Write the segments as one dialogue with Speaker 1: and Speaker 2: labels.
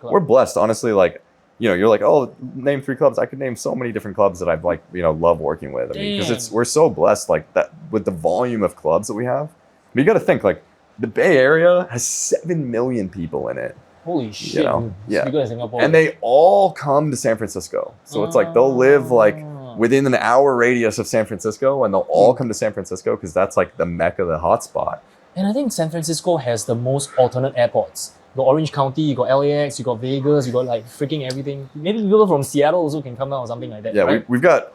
Speaker 1: We're blessed, honestly. Like, you're like, oh, name 3 clubs. I could name so many different clubs that I've like, love working with. I mean, because we're so blessed like that with the volume of clubs that we have. But you got to think like the Bay Area has 7 million people in it.
Speaker 2: Holy shit!
Speaker 1: Yeah,
Speaker 2: bigger than Singapore.
Speaker 1: And they all come to San Francisco. So it's like they'll live like within an hour radius of San Francisco, and they'll all come to San Francisco because that's like the mecca, the hotspot.
Speaker 2: And I think San Francisco has the most alternate airports. You got Orange County, you got LAX, you got Vegas, you got like freaking everything. Maybe people from Seattle also can come down or something like that.
Speaker 1: Yeah,
Speaker 2: right?
Speaker 1: we've got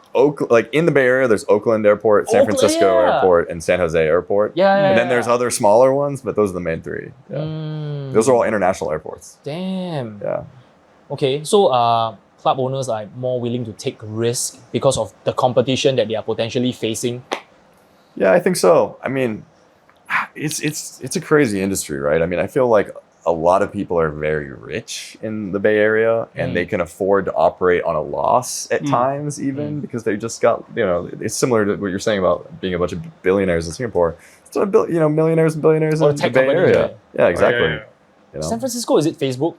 Speaker 1: like in the Bay Area, there's Oakland Airport, San Francisco Airport, and San Jose Airport. And then there's other smaller ones, but those are the main 3. Yeah. Those are all international airports.
Speaker 2: Damn.
Speaker 1: Yeah.
Speaker 2: Okay, so club owners are more willing to take risk because of the competition that they are potentially facing.
Speaker 1: Yeah, I think so. I mean, it's a crazy industry, right? I mean, I feel like a lot of people are very rich in the Bay Area and they can afford to operate on a loss at times even because they just got, it's similar to what you're saying about being a bunch of billionaires in Singapore. It's millionaires and billionaires in the Bay Area. Right? Yeah, exactly.
Speaker 2: San Francisco, is it Facebook?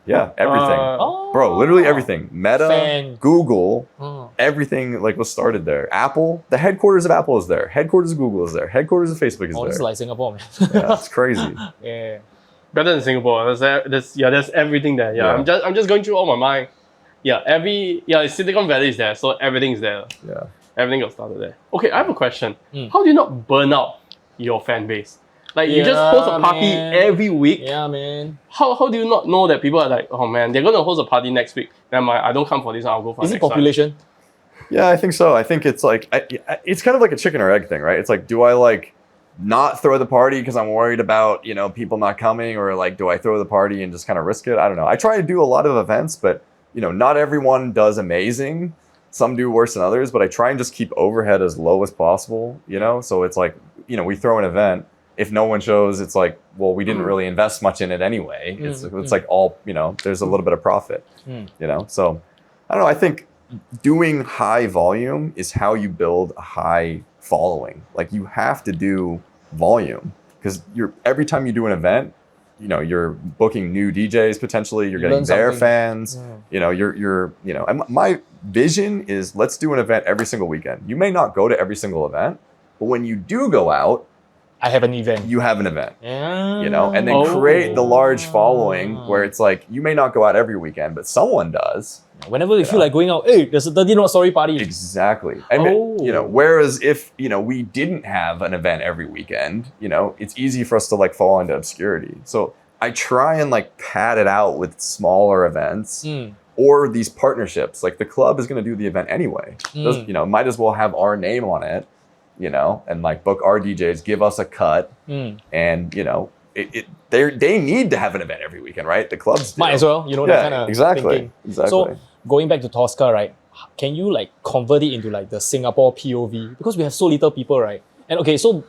Speaker 1: Yeah, everything. Bro, literally everything. Meta, Google, everything like was started there. Apple, the headquarters of Apple is there. Headquarters of Google is there. Headquarters of Facebook is there.
Speaker 2: This is like Singapore, man.
Speaker 1: Yeah, it's crazy.
Speaker 2: Yeah.
Speaker 3: Better than Singapore. There's everything there. Yeah. I'm just going through all my mind. Yeah, Silicon Valley is there, so everything's there.
Speaker 1: Yeah.
Speaker 3: Everything got started there. Okay, I have a question. How do you not burn out your fan base? Like you just host a party every week.
Speaker 2: Yeah, man.
Speaker 3: How do you not know that people are like, oh man, they're gonna host a party next week? Then I don't come for this, I'll go for
Speaker 2: Is it
Speaker 3: next
Speaker 2: population?
Speaker 3: time.
Speaker 1: Yeah, I think so. I think it's like it's kind of like a chicken or egg thing, right? It's like, do I like not throw the party because I'm worried about people not coming, or like do I throw the party and just kind of risk it? I don't know. I try to do a lot of events, but not everyone does amazing. Some do worse than others, but I try and just keep overhead as low as possible. So it's like we throw an event. If no one shows, it's like, well, we didn't really invest much in it anyway. It's like all, there's a little bit of profit, So I don't know. I think doing high volume is how you build a high following. Like you have to do volume because every time you do an event, you're booking new DJs potentially. You're getting their fans. And my vision is let's do an event every single weekend. You may not go to every single event, but when you do go out,
Speaker 2: I have an event.
Speaker 1: You have an event, and then create the large following where it's like you may not go out every weekend, but someone does.
Speaker 2: Whenever you feel like going out, hey, there's a 30 Story party.
Speaker 1: Exactly. And whereas if we didn't have an event every weekend, it's easy for us to like fall into obscurity. So I try and like pad it out with smaller events or these partnerships. Like the club is going to do the event anyway. Might as well have our name on it. And like book our DJs, give us a cut, and they need to have an event every weekend, right? The clubs
Speaker 2: might as well, that kind of
Speaker 1: exactly.
Speaker 2: So going back to Toska, right? Can you like convert it into like the Singapore POV because we have so little people, right? And okay, so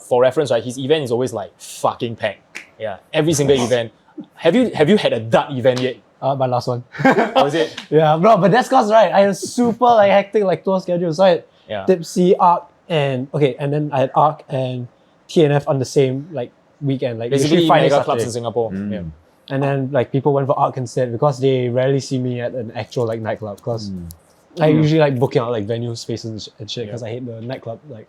Speaker 2: for reference, right, his event is always like fucking packed. Yeah, every single event. Have you had a dud event yet?
Speaker 4: My last one.
Speaker 2: Was it?
Speaker 4: Yeah, bro, but that's cause right, I had a super like hectic like tour schedule. So I had Tipsy, ARC, and then I had ARC and TNF on the same like weekend. Like
Speaker 2: basically mega clubs in Singapore. Yeah.
Speaker 4: And then like people went for ARC instead because they rarely see me at an actual like nightclub because I usually like booking out like venue spaces and shit because I hate the nightclub like